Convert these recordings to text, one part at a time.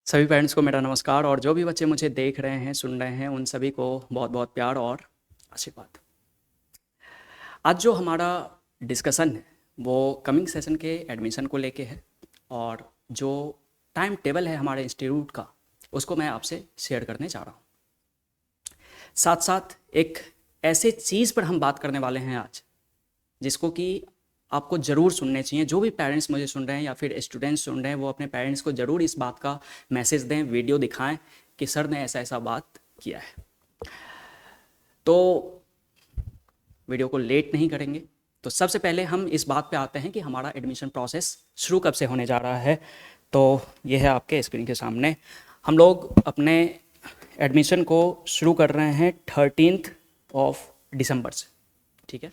सभी पेरेंट्स को मेरा नमस्कार और जो भी बच्चे मुझे देख रहे हैं, सुन रहे हैं, उन सभी को बहुत-बहुत प्यार और आशीर्वाद। आज जो हमारा डिस्कशन है, वो कमिंग सेशन के एडमिशन को लेके है और जो टाइम टेबल है हमारे इंस्टीट्यूट का, उसको मैं आपसे शेयर करने जा रहा हूँ। साथ-साथ एक ऐसे चीज़ पर हम बात करने वाले हैं आज, जिसको कि आपको ज़रूर सुनने चाहिए। जो भी पेरेंट्स मुझे सुन रहे हैं या फिर स्टूडेंट्स सुन रहे हैं, वो अपने पेरेंट्स को ज़रूर इस बात का मैसेज दें, वीडियो दिखाएं कि सर ने ऐसा-ऐसा बात किया है। तो वीडियो को लेट नहीं करेंगे। तो सबसे पहले हम इस बात पे आते हैं कि हमारा एडमिशन प्रोसेस शुरू कब से होने जा रहा है। तो ये है आपके स्क्रीन के सामने। हम लोग अपने एडमिशन को शुरू कर रहे हैं 13th ऑफ दिसंबर से, ठीक है।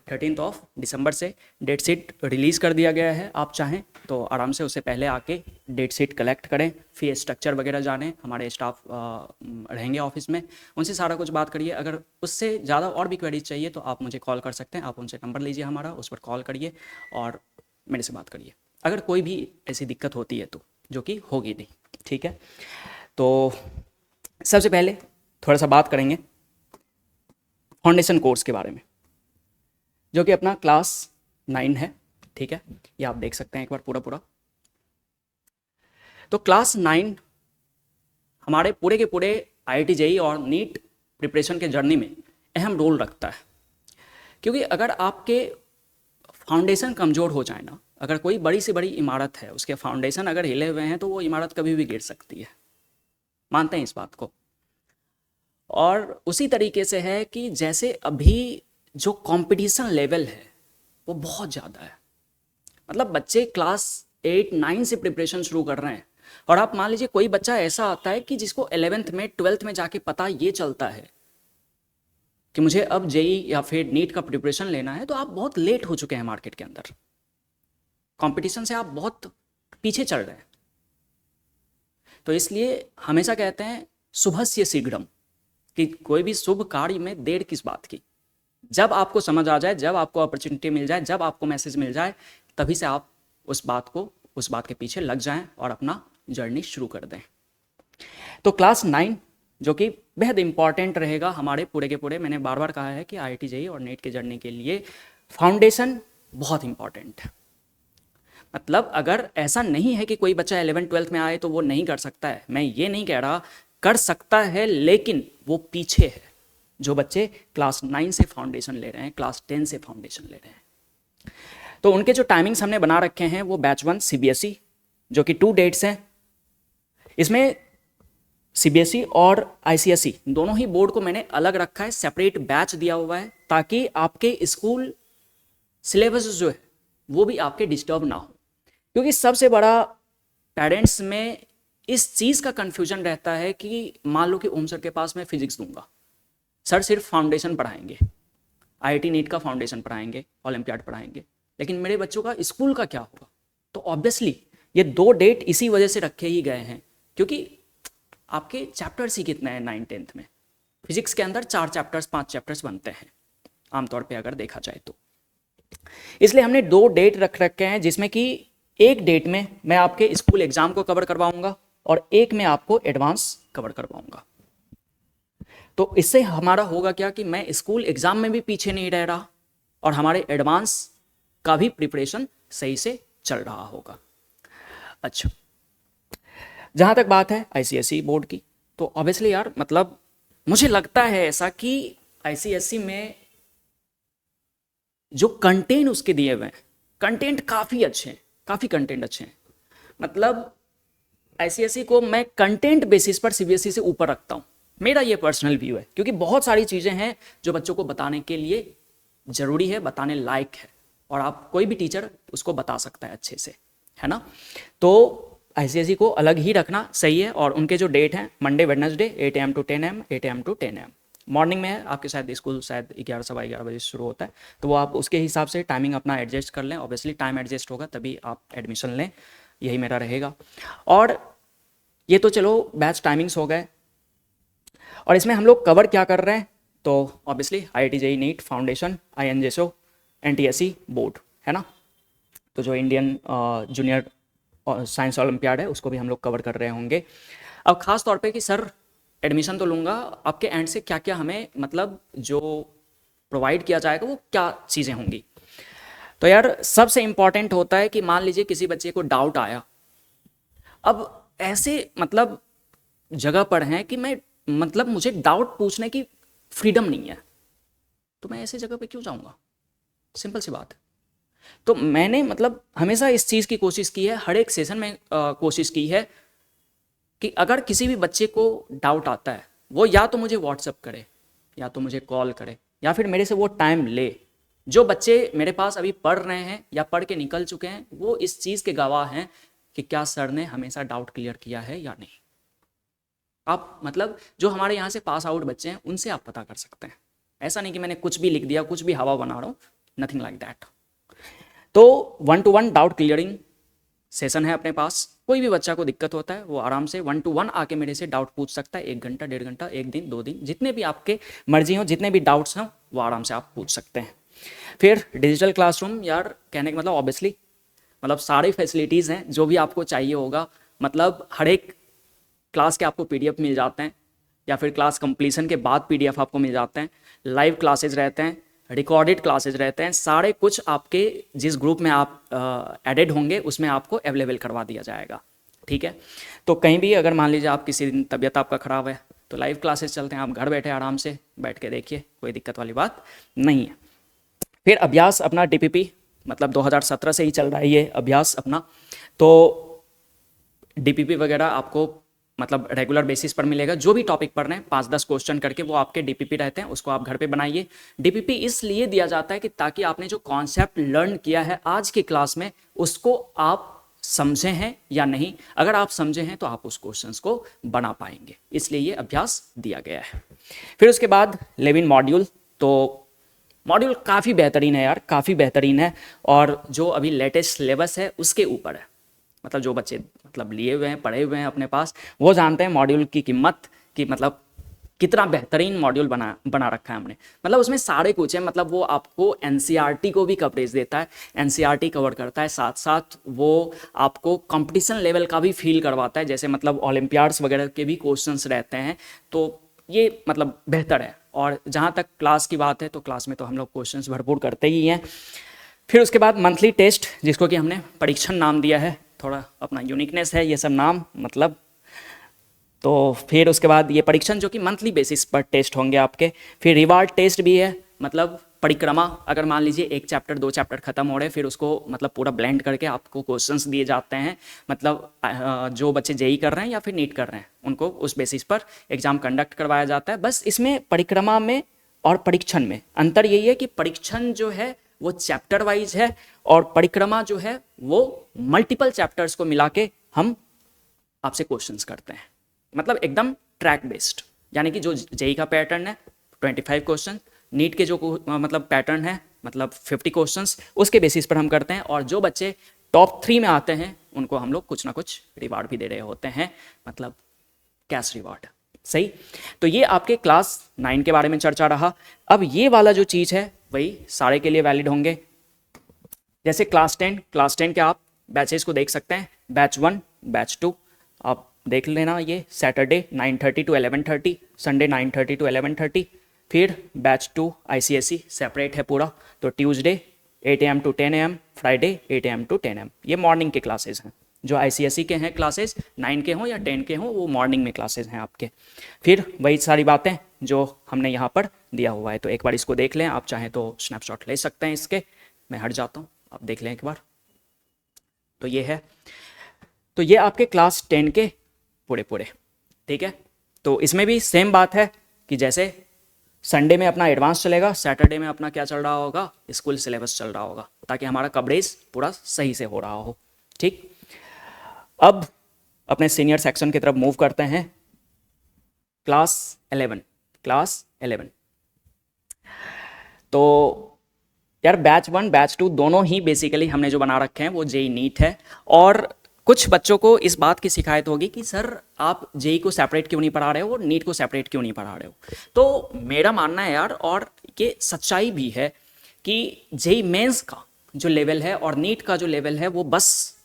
13th ऑफ दिसंबर से डेट शीट रिलीज़ कर दिया गया है। आप चाहें तो आराम से उससे पहले आके डेट शीट कलेक्ट करें, फी स्ट्रक्चर वगैरह जानें। हमारे स्टाफ रहेंगे ऑफिस में, उनसे सारा कुछ बात करिए। अगर उससे ज़्यादा और भी क्वेरीज चाहिए तो आप मुझे कॉल कर सकते हैं। आप उनसे नंबर लीजिए हमारा, उस पर कॉल करिए और मेरे से बात करिए अगर कोई भी ऐसी दिक्कत होती है तो, जो कि होगी नहीं, ठीक है। तो सबसे पहले थोड़ा सा बात करेंगे फाउंडेशन कोर्स के बारे में, जो कि अपना क्लास 9 है, ठीक है। ये आप देख सकते हैं एक बार पूरा। तो क्लास 9 हमारे पूरे के पूरे IIT JEE और नीट प्रिपरेशन के जर्नी में अहम रोल रखता है। क्योंकि अगर आपके फाउंडेशन कमज़ोर हो जाए ना, अगर कोई बड़ी से बड़ी इमारत है, उसके फाउंडेशन अगर हिले हुए हैं तो वो इमारत कभी भी गिर सकती है। मानते हैं इस बात को। और उसी तरीके से है कि जैसे अभी जो कंपटीशन लेवल है वो बहुत ज़्यादा है। मतलब बच्चे क्लास 8-9 से प्रिपरेशन शुरू कर रहे हैं और आप मान लीजिए कोई बच्चा ऐसा आता है कि जिसको 11th में 12th में जाके पता ये चलता है कि मुझे अब JEE या फिर नीट का प्रिपरेशन लेना है, तो आप बहुत लेट हो चुके हैं मार्केट के अंदर। कंपटीशन से आप बहुत पीछे चल रहे हैं। तो इसलिए हमेशा कहते हैं शुभस्य शीघ्रम, कि कोई भी शुभ कार्य में देर किस बात की। जब आपको समझ आ जाए, जब आपको अपॉर्चुनिटी मिल जाए, जब आपको मैसेज मिल जाए, तभी से आप उस बात के पीछे लग जाएं और अपना जर्नी शुरू कर दें। तो क्लास 9 जो कि बेहद इंपॉर्टेंट रहेगा हमारे पूरे के पूरे, मैंने बार बार कहा है कि IIT JEE और नीट के जर्नी के लिए फाउंडेशन बहुत इंपॉर्टेंट है। मतलब अगर ऐसा नहीं है कि कोई बच्चा 11th-12th में आए तो वो नहीं कर सकता है, मैं ये नहीं कह रहा, कर सकता है, लेकिन वो पीछे है जो बच्चे क्लास 9 से फाउंडेशन ले रहे हैं, क्लास 10 से फाउंडेशन ले रहे हैं। तो उनके जो टाइमिंग्स हमने बना रखे हैं वो बैच 1 CBSE, जो कि 2 डेट्स हैं। इसमें CBSE और ICSE दोनों ही बोर्ड को मैंने अलग रखा है, सेपरेट बैच दिया हुआ है, ताकि आपके स्कूल सिलेबस जो है वो भी आपके डिस्टर्ब ना हो। क्योंकि सबसे बड़ा पेरेंट्स में इस चीज़ का कन्फ्यूजन रहता है कि मान लो कि ओम सर के पास मैं फिजिक्स दूंगा, सर सिर्फ फाउंडेशन पढ़ाएंगे, IIT नीट का फाउंडेशन पढ़ाएंगे, ओलंपियाड पढ़ाएंगे, लेकिन मेरे बच्चों का स्कूल का क्या होगा। तो ऑब्वियसली ये 2 डेट इसी वजह से रखे ही गए हैं, क्योंकि आपके चैप्टर्स ही कितने हैं 9th-10th में। फिजिक्स के अंदर 4 चैप्टर्स 5 चैप्टर्स बनते हैं आमतौर पे अगर देखा जाए तो। इसलिए हमने 2 डेट रख रखे हैं, जिसमें कि एक डेट में मैं आपके स्कूल एग्जाम को कवर करवाऊंगा और एक में आपको एडवांस कवर करवाऊंगा। तो इससे हमारा होगा क्या कि मैं स्कूल एग्जाम में भी पीछे नहीं रह रहा और हमारे एडवांस का भी प्रिपरेशन सही से चल रहा होगा। अच्छा, जहाँ तक बात है ICSE बोर्ड की, तो ऑब्वियसली यार मतलब मुझे लगता है ऐसा कि ICSE में जो कंटेंट उसके दिए हुए हैं, कंटेंट काफ़ी अच्छे हैं, काफ़ी कंटेंट अच्छे हैं। मतलब ICSE को मैं कंटेंट बेसिस पर CBSE से ऊपर रखता हूँ, मेरा ये पर्सनल व्यू है। क्योंकि बहुत सारी चीज़ें हैं जो बच्चों को बताने के लिए ज़रूरी है, बताने लायक है, और आप कोई भी टीचर उसको बता सकता है अच्छे से, है ना। तो ICSE को अलग ही रखना सही है। और उनके जो डेट हैं Monday Wednesday 8 AM to 10 AM, 8 AM to 10 AM morning में है। आपके शायद स्कूल शायद 11 सवा 11 बजे शुरू होता है, तो वो आप उसके हिसाब से टाइमिंग अपना एडजस्ट कर लें। ऑब्वियसली टाइम एडजस्ट होगा तभी आप एडमिशन लें, यही मेरा रहेगा। और ये तो चलो बैच टाइमिंग्स हो गए, और इसमें हम लोग कवर क्या कर रहे हैं, तो obviously IIT JEE NEET foundation, INJSO, NTSE board, है ना। तो जो इंडियन जूनियर साइंस ओलंपियाड है उसको भी हम लोग कवर कर रहे होंगे। अब खास तौर पे कि सर एडमिशन तो लूँगा, आपके एंड से क्या क्या हमें मतलब जो प्रोवाइड किया जाएगा वो क्या चीज़ें होंगी। तो यार सबसे इम्पॉर्टेंट होता है कि मान लीजिए किसी बच्चे को डाउट आया, अब ऐसे मतलब जगह पर हैं कि मैं मतलब मुझे डाउट पूछने की फ्रीडम नहीं है, तो मैं ऐसी जगह पे क्यों जाऊँगा, सिंपल सी बात है। तो मैंने मतलब हमेशा इस चीज़ की कोशिश की है, हर एक सेशन में कोशिश की है कि अगर किसी भी बच्चे को डाउट आता है वो या तो मुझे व्हाट्सअप करे या तो मुझे कॉल करे या फिर मेरे से वो टाइम ले। जो बच्चे मेरे पास अभी पढ़ रहे हैं या पढ़ के निकल चुके हैं वो इस चीज़ के गवाह हैं कि क्या सर ने हमेशा डाउट क्लियर किया है या नहीं। आप मतलब जो हमारे यहाँ से पास आउट बच्चे हैं उनसे आप पता कर सकते हैं, ऐसा नहीं कि मैंने कुछ भी लिख दिया, कुछ भी हवा बना रहा हूँ, नथिंग लाइक दैट। तो 1-to-1 डाउट क्लियरिंग सेशन है अपने पास। कोई भी बच्चा को दिक्कत होता है वो आराम से 1-to-1 आके मेरे से डाउट पूछ सकता है, 1 घंटा 1.5 घंटा, 1 दिन 2 दिन, जितने भी आपके मर्जी हो, जितने भी डाउट्स हों वो आराम से आप पूछ सकते हैं। फिर डिजिटल क्लासरूम, यार कहने का मतलब ऑब्वियसली मतलब सारी फैसिलिटीज़ हैं जो भी आपको चाहिए होगा, मतलब हर एक क्लास के आपको पीडीएफ मिल जाते हैं या फिर क्लास कंप्लीशन के बाद पीडीएफ आपको मिल जाते हैं, लाइव क्लासेज रहते हैं, रिकॉर्डेड क्लासेज रहते हैं, सारे कुछ आपके जिस ग्रुप में आप एडेड होंगे उसमें आपको अवेलेबल करवा दिया जाएगा। ठीक है, तो कहीं भी अगर मान लीजिए आप किसी दिन तबीयत आपका ख़राब है तो लाइव क्लासेस चलते हैं, आप घर बैठे आराम से बैठ के देखिए, कोई दिक्कत वाली बात नहीं है। फिर अभ्यास अपना डीपीपी मतलब 2017 से ही चल रहा है ये अभ्यास अपना, तो डीपीपी वगैरह आपको मतलब रेगुलर बेसिस पर मिलेगा। जो भी टॉपिक पढ़ रहे हैं 5-10 क्वेश्चन करके वो आपके डीपीपी रहते हैं, उसको आप घर पे बनाइए। डीपीपी इसलिए दिया जाता है कि ताकि आपने जो कॉन्सेप्ट लर्न किया है आज की क्लास में उसको आप समझे हैं या नहीं, अगर आप समझे हैं तो आप उस क्वेश्चंस को बना पाएंगे, इसलिए ये अभ्यास दिया गया है। फिर उसके बाद लेविन मॉड्यूल, तो मॉड्यूल काफ़ी बेहतरीन है यार, काफ़ी बेहतरीन है, और जो अभी लेटेस्ट सिलेबस है उसके ऊपर है। मतलब जो बच्चे मतलब लिए हुए हैं, पढ़े हुए हैं अपने पास, वो जानते हैं मॉड्यूल की कीमत, कि मतलब कितना बेहतरीन मॉड्यूल बना रखा है हमने। मतलब उसमें सारे कुछ है, मतलब वो आपको एनसीईआरटी को भी कवरेज देता है, एनसीईआरटी कवर करता है, साथ साथ वो आपको कंपटीशन लेवल का भी फील करवाता है, जैसे मतलब ओलंपियाड्स वगैरह के भी क्वेश्चंस रहते हैं, तो ये मतलब बेहतर है। और जहाँ तक क्लास की बात है तो क्लास में तो हम लोग क्वेश्चंस भरपूर करते ही हैं। फिर उसके बाद मंथली टेस्ट, जिसको कि हमने परीक्षण नाम दिया है, थोड़ा अपना यूनिकनेस है ये सब नाम मतलब। तो फिर उसके बाद ये परीक्षण जो कि मंथली बेसिस पर टेस्ट होंगे आपके। फिर रिवार्ड टेस्ट भी है, मतलब परिक्रमा, अगर मान लीजिए 1 चैप्टर 2 चैप्टर खत्म हो रहे हैं फिर उसको मतलब पूरा ब्लेंड करके आपको क्वेश्चंस दिए जाते हैं, मतलब जो बच्चे जेई कर रहे हैं या फिर नीट कर रहे हैं उनको उस बेसिस पर एग्जाम कंडक्ट करवाया जाता है। बस इसमें परिक्रमा में और परीक्षण में अंतर यही है कि परीक्षण जो है वो चैप्टर वाइज है और परिक्रमा जो है वो मल्टीपल चैप्टर्स को मिला के हम आपसे क्वेश्चंस करते हैं, मतलब एकदम ट्रैक बेस्ड, यानी कि जो जेई का पैटर्न है 25 क्वेश्चन, नीट के जो मतलब पैटर्न है मतलब 50 क्वेश्चंस, उसके बेसिस पर हम करते हैं। और जो बच्चे टॉप 3 में आते हैं उनको हम लोग कुछ ना कुछ रिवार्ड भी दे रहे होते हैं, मतलब कैश रिवार्ड। सही, तो ये आपके क्लास 9 के बारे में चर्चा रहा। अब ये वाला जो चीज़ है वही सारे के लिए वैलिड होंगे। जैसे क्लास 10 के आप बैचेस को देख सकते हैं, बैच 1 बैच 2 आप देख लेना, ये सैटरडे 9:30 to 11:30, संडे 9:30 to 11:30। फिर बैच 2 आईसीएसई सेपरेट है पूरा, तो Tuesday 8 AM to 10 AM, Friday 8 AM to 10 AM, ये मॉर्निंग के क्लासेस हैं। जो आईसीएसई के हैं क्लासेस 9 के हों या 10 के हों वो मॉर्निंग में क्लासेस हैं आपके। फिर वही सारी बातें जो हमने यहाँ पर दिया हुआ है, तो एक बार इसको देख लें, आप चाहें तो स्नैपशॉट ले सकते हैं इसके, मैं हट जाता हूँ, आप देख लें एक बार। तो ये है, तो ये आपके क्लास 10 के पूरे, ठीक है। तो इसमें भी सेम बात है कि जैसे संडे में अपना एडवांस चलेगा, सैटरडे में अपना क्या चल रहा होगा, स्कूल सिलेबस चल रहा होगा, ताकि हमारा कवरेज पूरा सही से हो रहा हो। ठीक, अब अपने सीनियर सेक्शन की तरफ मूव करते हैं। क्लास 11, तो यार बैच 1 बैच 2 दोनों ही बेसिकली हमने जो बना रखे हैं वो जेई नीट है। और कुछ बच्चों को इस बात की शिकायत होगी कि सर आप जेई को सेपरेट क्यों नहीं पढ़ा रहे हो और नीट को सेपरेट क्यों नहीं पढ़ा रहे हो। तो मेरा मानना है यार, और ये सच्चाई भी है, कि जेई मेंस का जो लेवल है और नीट का जो लेवल है वो बस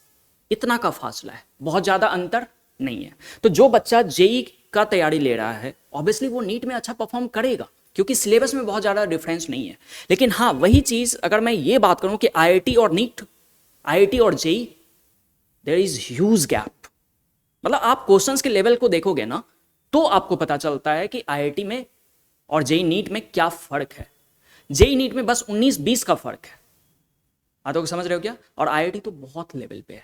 इतना का फासला है, बहुत ज़्यादा अंतर नहीं है। तो जो बच्चा जेई का तैयारी ले रहा है ऑब्वियसली वो नीट में अच्छा परफॉर्म करेगा, क्योंकि सिलेबस में बहुत ज़्यादा डिफरेंस नहीं है। लेकिन हाँ, वही चीज़ अगर मैं ये बात करूँ कि आईआईटी और नीट, आईआईटी और JEE, there is huge gap. मतलब आप क्वेश्चंस के लेवल को देखोगे ना तो आपको पता चलता है कि आईआईटी में और जेई नीट में क्या फ़र्क है। जेई नीट में बस 19-20 का फ़र्क है, बातों को समझ रहे हो क्या? और आईआईटी तो बहुत लेवल पे है,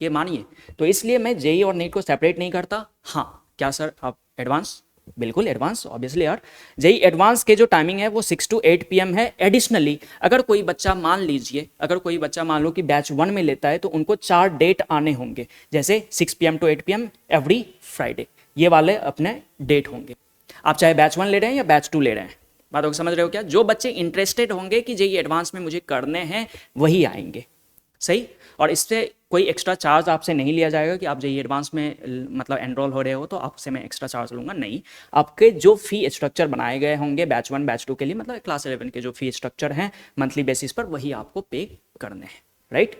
ये मानिए। तो इसलिए मैं जेई और नीट को सेपरेट नहीं करता। हाँ, क्या सर आप एडवांस? बिल्कुल एडवांस, ऑब्वियसली यार। जेई एडवांस के जो टाइमिंग है वो 6 to 8 PM है। एडिशनली अगर कोई बच्चा मान लीजिए, अगर कोई बच्चा मान लो कि बैच 1 में लेता है तो उनको 4 डेट आने होंगे, जैसे 6 PM to 8 PM every Friday, ये वाले अपने डेट होंगे। आप चाहे बैच 1 ले रहे हैं या बैच 2 ले रहे हैं, बातों को समझ रहे हो क्या? जो बच्चे इंटरेस्टेड होंगे कि जेई एडवांस में मुझे करने हैं वही आएंगे, सही। और इससे कोई एक्स्ट्रा चार्ज आपसे नहीं लिया जाएगा कि आप जेई एडवांस में मतलब एनरोल हो रहे हो तो आपसे मैं एक्स्ट्रा चार्ज लूँगा, नहीं। आपके जो फ़ी स्ट्रक्चर बनाए गए होंगे बैच 1 बैच 2 के लिए, मतलब क्लास 11 के जो फ़ी स्ट्रक्चर हैं मंथली बेसिस पर, वही आपको पे करने हैं, राइट।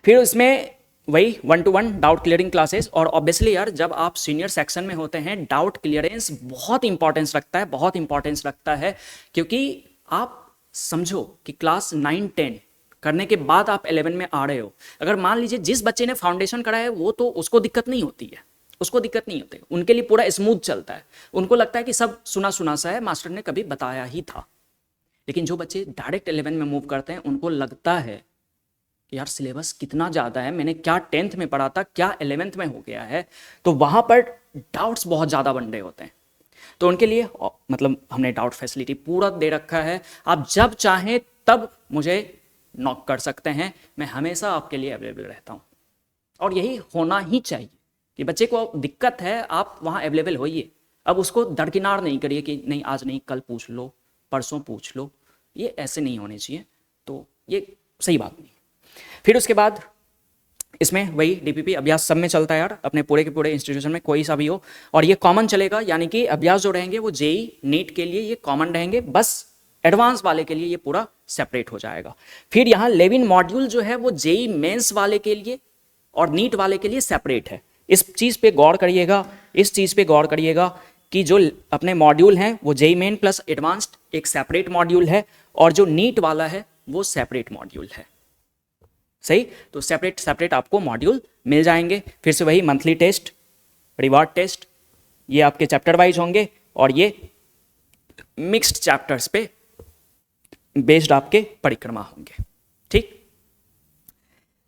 फिर उसमें वही 1-to-1 डाउट क्लियरिंग क्लासेस। और ऑब्वियसली यार जब आप सीनियर सेक्शन में होते हैं डाउट क्लियरेंस बहुत इंपॉर्टेंस रखता है, बहुत इंपॉर्टेंस रखता है। क्योंकि आप समझो कि क्लास 9-10 करने के बाद आप 11 में आ रहे हो, अगर मान लीजिए जिस बच्चे ने फाउंडेशन करा है वो तो उसको दिक्कत नहीं होती है, उसको दिक्कत नहीं होती, उनके लिए पूरा स्मूथ चलता है, उनको लगता है कि सब सुना सुना सा है, मास्टर ने कभी बताया ही था। लेकिन जो बच्चे डायरेक्ट 11 में मूव करते हैं उनको लगता है यार सिलेबस कितना ज़्यादा है, मैंने क्या 10th में पढ़ा था क्या 11th में हो गया है, तो वहाँ पर डाउट्स बहुत ज़्यादा बन रहे होते हैं। तो उनके लिए मतलब हमने डाउट फैसिलिटी पूरा दे रखा है, आप जब चाहें तब मुझे नॉक कर सकते हैं, मैं हमेशा आपके लिए अवेलेबल रहता हूँ। और यही होना ही चाहिए कि बच्चे को दिक्कत है आप वहाँ अवेलेबल होइए, अब उसको दरकिनार नहीं करिए कि नहीं आज नहीं कल पूछ लो परसों पूछ लो, ये ऐसे नहीं होने चाहिए, तो ये सही बात नहीं। फिर उसके बाद इसमें वही डीपीपी अभ्यास सब में चलता है यार, अपने पूरे के पूरे इंस्टीट्यूशन में कोई सा भी हो, और ये कॉमन चलेगा, यानी कि अभ्यास जो रहेंगे वो जेई नीट के लिए ये कॉमन रहेंगे, बस एडवांस वाले के लिए ये पूरा सेपरेट हो जाएगा। फिर यहाँ 11 मॉड्यूल जो है वो जेई मेंस वाले के लिए और नीट वाले के लिए सेपरेट है। इस चीज़ पे गौर करिएगा, इस चीज़ पे गौर करिएगा कि जो अपने मॉड्यूल हैं वो जेई मेन प्लस एडवांस्ड एक सेपरेट मॉड्यूल है, और जो नीट वाला है वो सेपरेट मॉड्यूल है, सही। तो सेपरेट सेपरेट आपको मॉड्यूल मिल जाएंगे। फिर से वही मंथली टेस्ट, रिवार्ड टेस्ट, ये आपके चैप्टर वाइज होंगे, और ये मिक्स्ड चैप्टर्स पे बेस्ड आपके परिक्रमा होंगे, ठीक।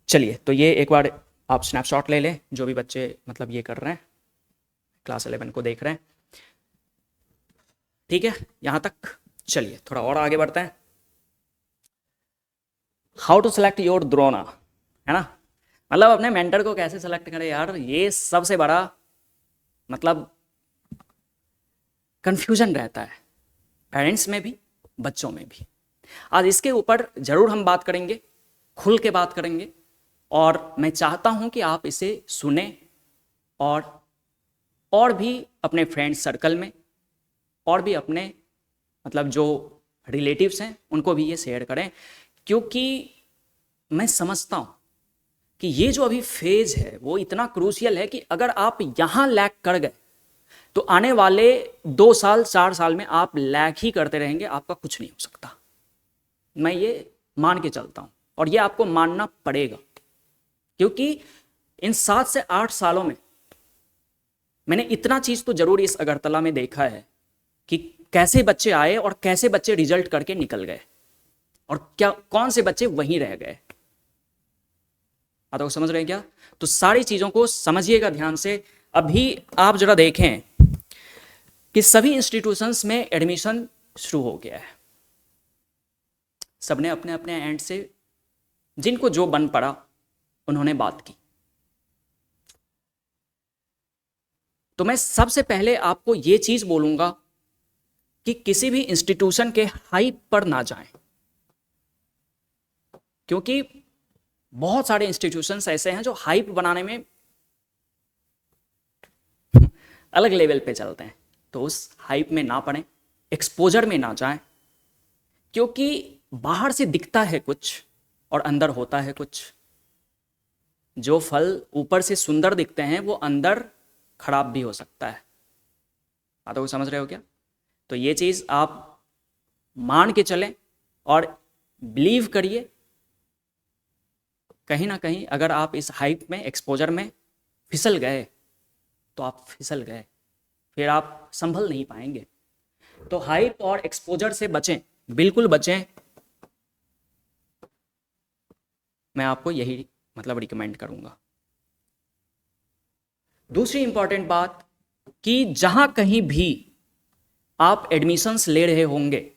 चलिए, तो ये एक बार आप स्नैपशॉट ले लें, जो भी बच्चे मतलब ये कर रहे हैं क्लास 11 को देख रहे हैं, ठीक है यहाँ तक। चलिए थोड़ा और आगे बढ़ते हैं। How to select your Drona, है ना, मतलब अपने मेंटर को कैसे सेलेक्ट करें यार, ये सबसे बड़ा मतलब कंफ्यूजन रहता है पेरेंट्स में भी बच्चों में भी। आज इसके ऊपर जरूर हम बात करेंगे, खुल के बात करेंगे, और मैं चाहता हूं कि आप इसे सुने और भी अपने फ्रेंड सर्कल में और भी अपने मतलब जो रिलेटिव्स हैं उनको भी ये शेयर करें, क्योंकि मैं समझता हूँ कि ये जो अभी फेज है वो इतना क्रूशियल है कि अगर आप यहाँ लैग कर गए तो आने वाले 2 साल 4 साल में आप लैग ही करते रहेंगे, आपका कुछ नहीं हो सकता। मैं ये मान के चलता हूँ और ये आपको मानना पड़ेगा, क्योंकि इन 7 से 8 सालों में मैंने इतना चीज़ तो जरूर इस अगरतला में देखा है कि कैसे बच्चे आए और कैसे बच्चे रिजल्ट करके निकल गए, और क्या कौन से बच्चे वहीं रह गए। बातों को समझ रहे हैं क्या? तो सारी चीज़ों को समझिएगा ध्यान से। अभी आप जरा देखें कि सभी इंस्टीट्यूशंस में एडमिशन शुरू हो गया है, सबने अपने अपने एंड से जिनको जो बन पड़ा उन्होंने बात की। तो मैं सबसे पहले आपको ये चीज़ बोलूँगा कि किसी भी इंस्टीट्यूशन के हाइप पर ना जाएं, क्योंकि बहुत सारे इंस्टीट्यूशंस ऐसे हैं जो हाइप बनाने में अलग लेवल पे चलते हैं। तो उस हाइप में ना पड़ें, एक्सपोजर में ना जाएं, क्योंकि बाहर से दिखता है कुछ और अंदर होता है कुछ। जो फल ऊपर से सुंदर दिखते हैं वो अंदर खराब भी हो सकता है। बातों को समझ रहे हो क्या? तो ये चीज़ आप मान के चलें और बिलीव करिए, कहीं ना कहीं अगर आप इस हाइप में, एक्सपोजर में फिसल गए तो आप फिसल गए, फिर आप संभल नहीं पाएंगे। तो हाइप और एक्सपोजर से बचें, बिल्कुल बचें। मैं आपको यही मतलब रिकमेंड करूंगा। दूसरी इंपॉर्टेंट बात कि जहां कहीं भी आप एडमिशन्स ले रहे होंगे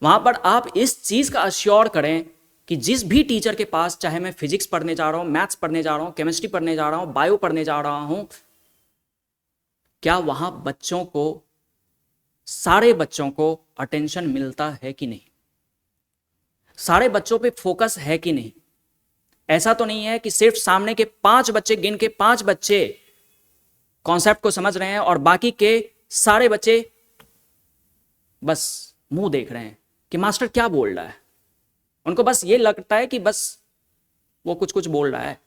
वहां पर आप इस चीज का अश्योर करें कि जिस भी टीचर के पास, चाहे मैं फिजिक्स पढ़ने जा रहा हूं, मैथ्स पढ़ने जा रहा हूं, केमिस्ट्री पढ़ने जा रहा हूं, बायो पढ़ने जा रहा हूं, क्या वहां बच्चों को, सारे बच्चों को अटेंशन मिलता है कि नहीं, सारे बच्चों पे फोकस है कि नहीं। ऐसा तो नहीं है कि सिर्फ सामने के 5 बच्चे, गिन के 5 बच्चे कॉन्सेप्ट को समझ रहे हैं और बाकी के सारे बच्चे बस मुंह देख रहे हैं कि मास्टर क्या बोल रहा है। उनको बस ये लगता है कि बस वो कुछ कुछ बोल रहा है,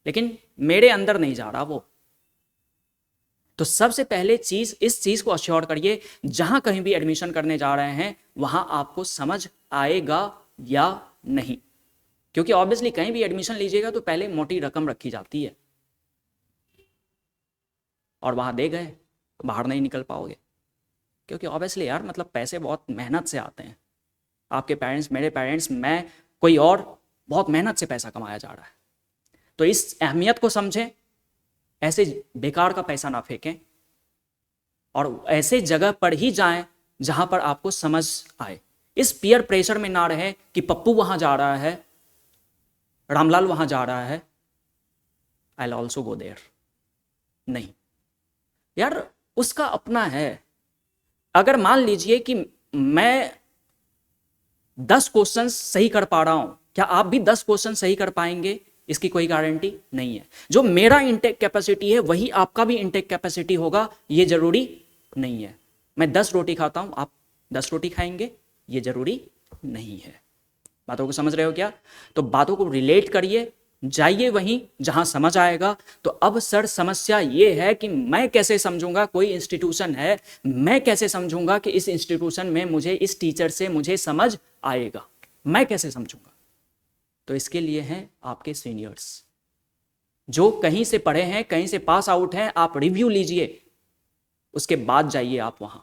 लेकिन मेरे अंदर नहीं जा रहा वो। तो सबसे पहले चीज, इस चीज को अश्योर करिए, जहां कहीं भी एडमिशन करने जा रहे हैं वहां आपको समझ आएगा या नहीं। क्योंकि ऑब्वियसली कहीं भी एडमिशन लीजिएगा तो पहले मोटी रकम रखी जाती है और वहां दे गए बाहर नहीं निकल पाओगे। क्योंकि ऑब्वियसली यार मतलब पैसे बहुत मेहनत से आते हैं। आपके पेरेंट्स, मेरे पेरेंट्स, मैं, कोई और, बहुत मेहनत से पैसा कमाया जा रहा है। तो इस अहमियत को समझें, ऐसे बेकार का पैसा ना फेंकें और ऐसे जगह पर ही जाएं जहां पर आपको समझ आए। इस पीयर प्रेशर में ना रहें कि पप्पू वहां जा रहा है, रामलाल वहां जा रहा है, I will also go there. नहीं यार, उसका अपना है। अगर मान लीजिए कि मैं 10 क्वेश्चन सही कर पा रहा हूं, क्या आप भी 10 क्वेश्चन सही कर पाएंगे? इसकी कोई गारंटी नहीं है। जो मेरा इंटेक कैपेसिटी है वही आपका भी इंटेक कैपेसिटी होगा, ये जरूरी नहीं है। मैं 10 रोटी खाता हूं, आप 10 रोटी खाएंगे, ये जरूरी नहीं है। बातों को समझ रहे हो क्या? तो बातों को रिलेट करिए, जाइए वहीं जहां समझ आएगा। तो अब सर समस्या ये है कि मैं कैसे समझूंगा कोई इंस्टीट्यूशन है, मैं कैसे समझूंगा कि इस इंस्टीट्यूशन में मुझे, इस टीचर से मुझे समझ आएगा, मैं कैसे समझूंगा? तो इसके लिए हैं आपके सीनियर्स जो कहीं से पढ़े हैं, कहीं से पास आउट हैं। आप रिव्यू लीजिए, उसके बाद जाइए आप वहां।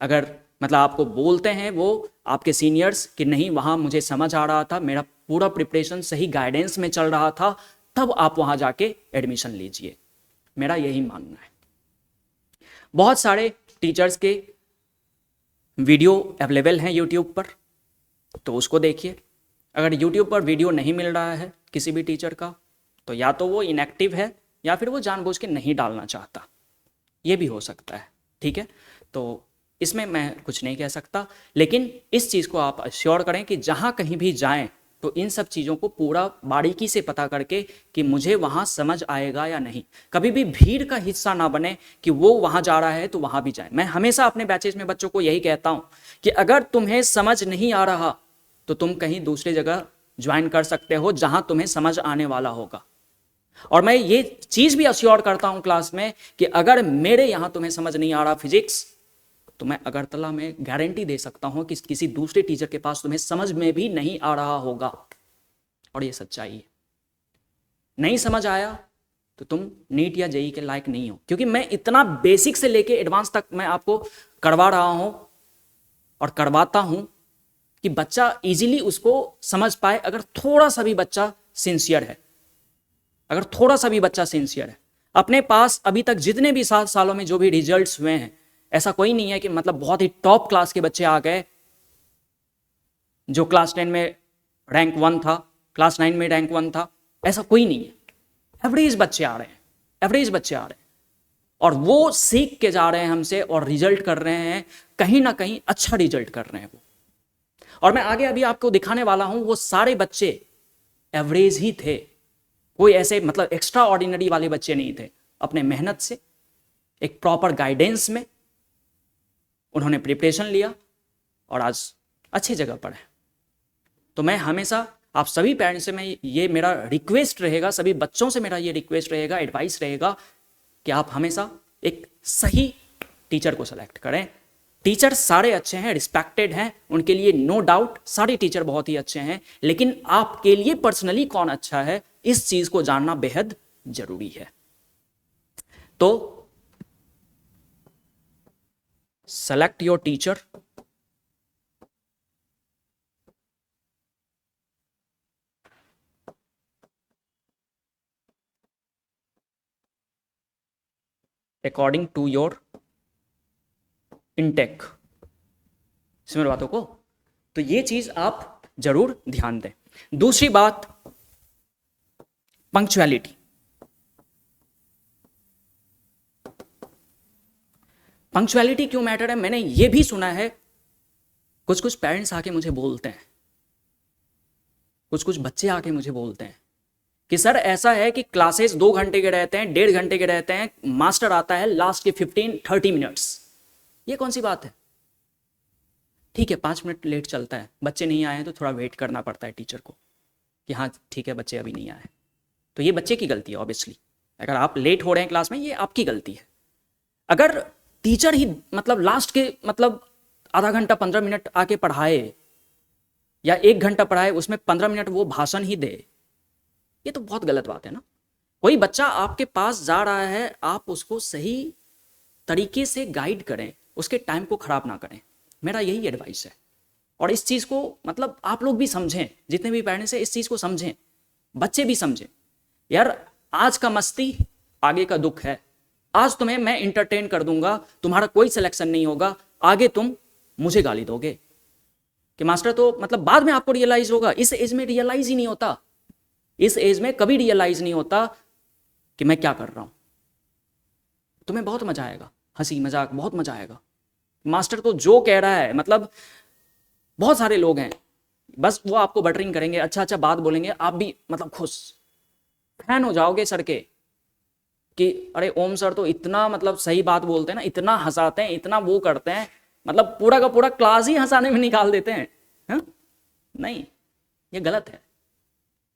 अगर मतलब आपको बोलते हैं वो आपके सीनियर्स कि नहीं वहां मुझे समझ आ रहा था, मेरा पूरा प्रिपरेशन सही गाइडेंस में चल रहा था, तब आप वहां जाके एडमिशन लीजिए। मेरा यही मानना है। बहुत सारे टीचर्स के वीडियो अवेलेबल हैं यूट्यूब पर, तो उसको देखिए। अगर यूट्यूब पर वीडियो नहीं मिल रहा है किसी भी टीचर का, तो या तो वो इनएक्टिव है या फिर वो जानबूझ के नहीं डालना चाहता, ये भी हो सकता है। ठीक है, तो इसमें मैं कुछ नहीं कह सकता, लेकिन इस चीज़ को आप अश्योर करें कि जहाँ कहीं भी जाएं तो इन सब चीज़ों को पूरा बारीकी से पता करके कि मुझे वहाँ समझ आएगा या नहीं। कभी भी भीड़ का हिस्सा ना बने कि वो वहाँ जा रहा है तो वहाँ भी जाए। मैं हमेशा अपने बैचेज में बच्चों को यही कहता हूँ कि अगर तुम्हें समझ नहीं आ रहा तो तुम कहीं दूसरी जगह ज्वाइन कर सकते हो जहाँ तुम्हें समझ आने वाला होगा। और मैं ये चीज़ भी अश्योर करता हूँ क्लास में कि अगर मेरे यहाँ तुम्हें समझ नहीं आ रहा फिजिक्स, तो मैं अगरतला में गारंटी दे सकता हूं कि किसी दूसरे टीचर के पास तुम्हें समझ में भी नहीं आ रहा होगा। और ये सच्चाई है। नहीं समझ आया तो तुम नीट या जेई के लायक नहीं हो, क्योंकि मैं इतना बेसिक से लेके एडवांस तक मैं आपको करवा रहा हूं और करवाता हूं कि बच्चा इजीली उसको समझ पाए। अगर थोड़ा सा भी बच्चा सिंसियर है, अगर थोड़ा सा भी बच्चा सिंसियर है, अपने पास अभी तक जितने भी 7 सालों में जो भी रिजल्ट्स हुए हैं, ऐसा कोई नहीं है कि मतलब बहुत ही टॉप क्लास के बच्चे आ गए, जो क्लास 10 में रैंक 1 था, क्लास 9 में रैंक 1 था, ऐसा कोई नहीं है। एवरेज बच्चे आ रहे हैं, एवरेज बच्चे आ रहे हैं, और वो सीख के जा रहे हैं हमसे और रिजल्ट कर रहे हैं, कहीं ना कहीं अच्छा रिजल्ट कर रहे हैं वो। और मैं आगे अभी आपको दिखाने वाला हूं, वो सारे बच्चे एवरेज ही थे, कोई ऐसे मतलब एक्स्ट्रा ऑर्डिनरी वाले बच्चे नहीं थे। अपने मेहनत से, एक प्रॉपर गाइडेंस में उन्होंने प्रिपरेशन लिया और आज अच्छी जगह पर है। तो मैं हमेशा आप सभी पेरेंट्स से मैं ये मेरा रिक्वेस्ट रहेगा, सभी बच्चों से मेरा ये रिक्वेस्ट रहेगा, एडवाइस रहेगा कि आप हमेशा एक सही टीचर को सेलेक्ट करें। टीचर सारे अच्छे हैं, रिस्पेक्टेड हैं, उनके लिए नो डाउट सारे टीचर बहुत ही अच्छे हैं, लेकिन आपके लिए पर्सनली कौन अच्छा है इस चीज को जानना बेहद जरूरी है। तो select your teacher, according to your intake. समझ बातों को? तो ये चीज आप जरूर ध्यान दें। दूसरी बात, पंक्चुअलिटी। पंक्चुअलिटी क्यों मैटर है? मैंने ये भी सुना है, कुछ कुछ पेरेंट्स आके मुझे बोलते हैं, कुछ कुछ बच्चे आके मुझे बोलते हैं कि सर ऐसा है कि क्लासेस 2 घंटे के रहते हैं, 1.5 घंटे के रहते हैं, मास्टर आता है लास्ट के 15-30 मिनट्स। ये कौन सी बात है? ठीक है 5 मिनट लेट चलता है, बच्चे नहीं आए हैं तो थोड़ा वेट करना पड़ता है टीचर को कि हाँ ठीक है बच्चे अभी नहीं आए, तो ये बच्चे की गलती है ऑब्वियसली। अगर आप लेट हो रहे हैं क्लास में, ये आपकी गलती है। अगर टीचर ही मतलब लास्ट के मतलब आधा घंटा 15 मिनट आके पढ़ाए या 1 घंटा पढ़ाए, उसमें 15 मिनट वो भाषण ही दे, ये तो बहुत गलत बात है ना। कोई बच्चा आपके पास जा रहा है, आप उसको सही तरीके से गाइड करें, उसके टाइम को खराब ना करें, मेरा यही एडवाइस है। और इस चीज़ को मतलब आप लोग भी समझें, जितने भी पेरेंट्स हैं इस चीज़ को समझें, बच्चे भी समझें। यार आज का मस्ती आगे का दुख है। आज तुम्हें मैं इंटरटेन कर दूंगा, तुम्हारा कोई सिलेक्शन नहीं होगा, आगे तुम मुझे गाली दोगे कि मास्टर, तो मतलब बाद में आपको रियलाइज होगा। इस एज में रियलाइज ही नहीं होता, इस एज में कभी रियलाइज नहीं होता कि मैं क्या कर रहा हूं। तुम्हें बहुत मजा आएगा, हंसी मजाक बहुत मजा आएगा। मास्टर तो जो कह रहा है, मतलब बहुत सारे लोग हैं बस वो आपको बटरिंग करेंगे, अच्छा अच्छा बात बोलेंगे, आप भी मतलब खुश फैन हो जाओगे सर के कि अरे ओम सर तो इतना मतलब सही बात बोलते हैं ना, इतना हंसाते हैं, इतना वो करते हैं, मतलब पूरा का पूरा क्लास ही हंसाने में निकाल देते हैं। हा? नहीं, ये गलत है।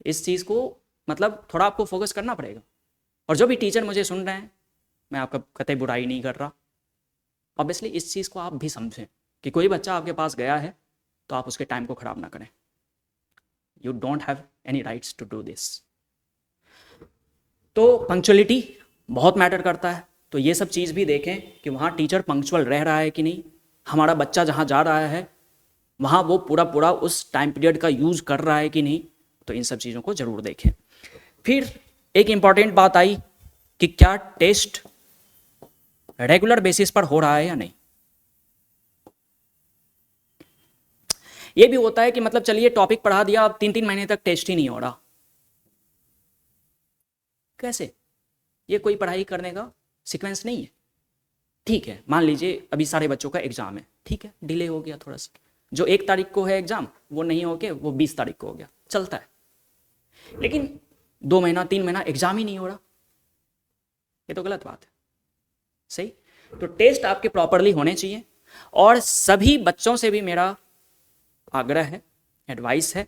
इस चीज़ को मतलब थोड़ा आपको फोकस करना पड़ेगा। और जो भी टीचर मुझे सुन रहे हैं, मैं आपका कतई बुराई नहीं कर रहा, ऑब्वियसली इस चीज़ को आप भी समझें कि कोई बच्चा आपके पास गया है तो आप उसके टाइम को ख़राब ना करें। You don't have any rights to do this. तो पंक्चुअलिटी बहुत मैटर करता है, तो ये सब चीज़ भी देखें कि वहाँ टीचर पंक्चुअल रह रहा है कि नहीं, हमारा बच्चा जहाँ जा रहा है वहाँ वो पूरा पूरा उस टाइम पीरियड का यूज़ कर रहा है कि नहीं, तो इन सब चीज़ों को ज़रूर देखें। फिर एक इम्पॉर्टेंट बात आई कि क्या टेस्ट रेगुलर बेसिस पर हो रहा है या नहीं। ये भी होता है कि मतलब चलिए टॉपिक पढ़ा दिया, अब 3-3 महीने तक टेस्ट ही नहीं हो रहा। कैसे? ये कोई पढ़ाई करने का सीक्वेंस नहीं है। ठीक है, मान लीजिए अभी सारे बच्चों का एग्जाम है, ठीक है डिले हो गया थोड़ा सा, जो 1 तारीख को है एग्जाम वो नहीं हो के वो 20 तारीख को हो गया, चलता है। लेकिन 2 महीना 3 महीना एग्जाम ही नहीं हो रहा, ये तो गलत बात है। सही? तो टेस्ट आपके प्रॉपरली होने चाहिए। और सभी बच्चों से भी मेरा आग्रह है, एडवाइस है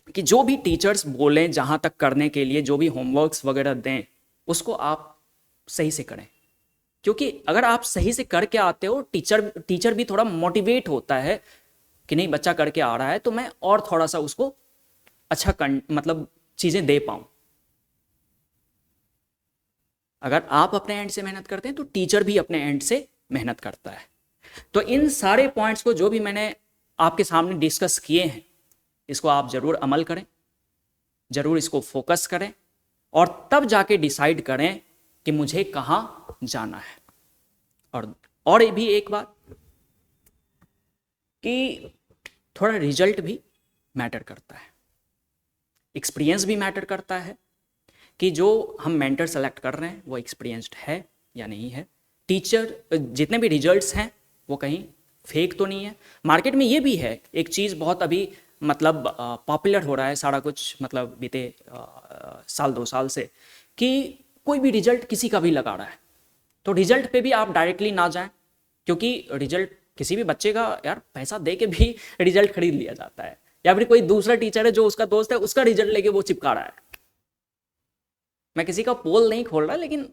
कि जो भी टीचर्स बोलें जहां तक करने के लिए, जो भी होमवर्क्स वगैरह दें उसको आप सही से करें, क्योंकि अगर आप सही से करके आते हो, टीचर भी थोड़ा मोटिवेट होता है कि नहीं बच्चा करके आ रहा है तो मैं और थोड़ा सा उसको अच्छा मतलब चीजें दे पाऊं। अगर आप अपने एंड से मेहनत करते हैं तो टीचर भी अपने एंड से मेहनत करता है। तो इन सारे पॉइंट्स को जो भी मैंने आपके सामने डिस्कस किए हैं, इसको आप जरूर अमल करें, जरूर इसको फोकस करें और तब जाके डिसाइड करें कि मुझे कहां जाना है। और भी एक बात कि थोड़ा रिजल्ट भी मैटर करता है, एक्सपीरियंस भी मैटर करता है कि जो हम मेंटर सेलेक्ट कर रहे हैं वो एक्सपीरियंस्ड है या नहीं है। टीचर जितने भी रिजल्ट्स हैं वो कहीं फेक तो नहीं है। मार्केट में ये भी है एक चीज़ बहुत अभी मतलब पॉपुलर हो रहा है सारा कुछ, मतलब बीते 1-2 साल से, कि कोई भी रिजल्ट किसी का भी लगा रहा है। तो रिजल्ट पे भी आप डायरेक्टली ना जाएं, क्योंकि रिजल्ट किसी भी बच्चे का यार पैसा दे के भी रिजल्ट खरीद लिया जाता है या फिर कोई दूसरा टीचर है जो उसका दोस्त है, उसका रिजल्ट लेके वो चिपका रहा है। मैं किसी का पोल नहीं खोल रहा, लेकिन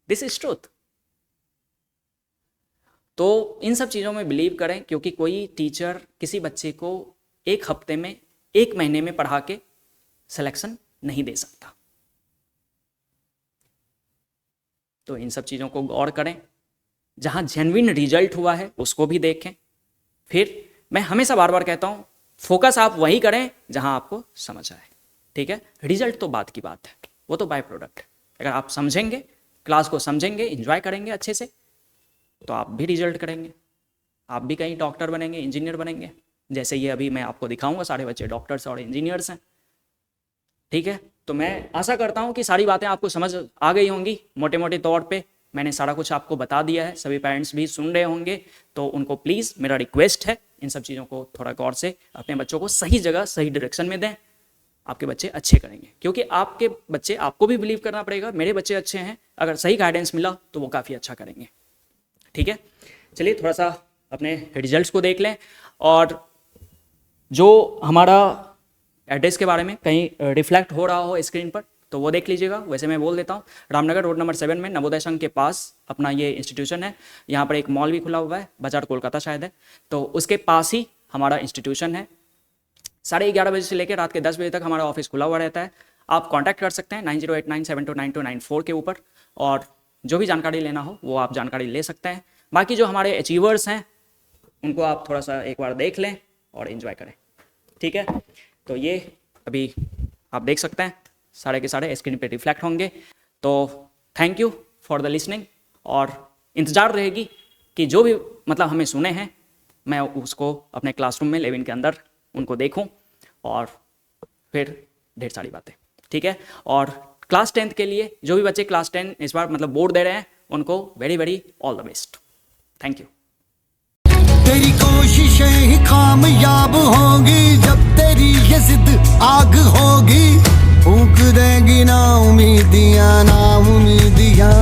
दिस इज ट्रूथ। तो इन सब चीज़ों में बिलीव करें, क्योंकि कोई टीचर किसी बच्चे को एक हफ्ते में, एक महीने में पढ़ा के सिलेक्शन नहीं दे सकता। तो इन सब चीज़ों को गौर करें, जहाँ जेन्युइन रिजल्ट हुआ है उसको भी देखें। फिर मैं हमेशा बार बार कहता हूँ, फोकस आप वही करें जहाँ आपको समझ आए, ठीक है। रिजल्ट तो बात की बात है, वो तो बाय प्रोडक्ट है। अगर आप समझेंगे, क्लास को समझेंगे, एंजॉय करेंगे अच्छे से, तो आप भी रिजल्ट करेंगे, आप भी कहीं डॉक्टर बनेंगे, इंजीनियर बनेंगे। जैसे ये अभी मैं आपको दिखाऊंगा, सारे बच्चे डॉक्टर्स और इंजीनियर्स हैं, ठीक है। तो मैं आशा करता हूँ कि सारी बातें आपको समझ आ गई होंगी। मोटे मोटे तौर पे मैंने सारा कुछ आपको बता दिया है। सभी पेरेंट्स भी सुन रहे होंगे, तो उनको प्लीज़ मेरा रिक्वेस्ट है, इन सब चीज़ों को थोड़ा गौर से अपने बच्चों को सही जगह, सही डायरेक्शन में दें। आपके बच्चे अच्छे करेंगे, क्योंकि आपके बच्चे, आपको भी बिलीव करना पड़ेगा, मेरे बच्चे अच्छे हैं, अगर सही गाइडेंस मिला तो वो काफ़ी अच्छा करेंगे, ठीक है। चलिए थोड़ा सा अपने रिजल्ट्स को देख लें, और जो हमारा एड्रेस के बारे में कहीं रिफ्लेक्ट हो रहा हो स्क्रीन पर तो वो देख लीजिएगा। वैसे मैं बोल देता हूँ, रामनगर रोड नंबर 7 में नवोदय संघ के पास अपना ये इंस्टीट्यूशन है। यहाँ पर एक मॉल भी खुला हुआ है, बाजार कोलकाता शायद है, तो उसके पास ही हमारा इंस्टीट्यूशन है। 11:30 बजे से लेकर रात के 10 बजे तक हमारा ऑफिस खुला हुआ रहता है। आप कॉन्टैक्ट कर सकते हैं 9089729294 के ऊपर, और जो भी जानकारी लेना हो वो आप जानकारी ले सकते हैं। बाकी जो हमारे अचीवर्स हैं उनको आप थोड़ा सा एक बार देख लें और एंजॉय करें, ठीक है। तो ये अभी आप देख सकते हैं, सारे के सारे स्क्रीन पे रिफ्लेक्ट होंगे। तो thank you for the listening, और इंतज़ार रहेगी कि जो भी मतलब हमें सुने हैं मैं उसको अपने क्लासरूम में, लेविन के अंदर उनको देखूं, और फिर ढेर सारी बातें, ठीक है। और क्लास 10th के लिए जो भी बच्चे क्लास 10 इस बार मतलब बोर्ड दे रहे हैं, उनको very very all the best. Thank you. तेरी कोशिशें ही कामयाब होंगी, जब तेरी ये जिद आग होगी, फूंक देगी ना उम्मीदियां, ना उम्मीदियां।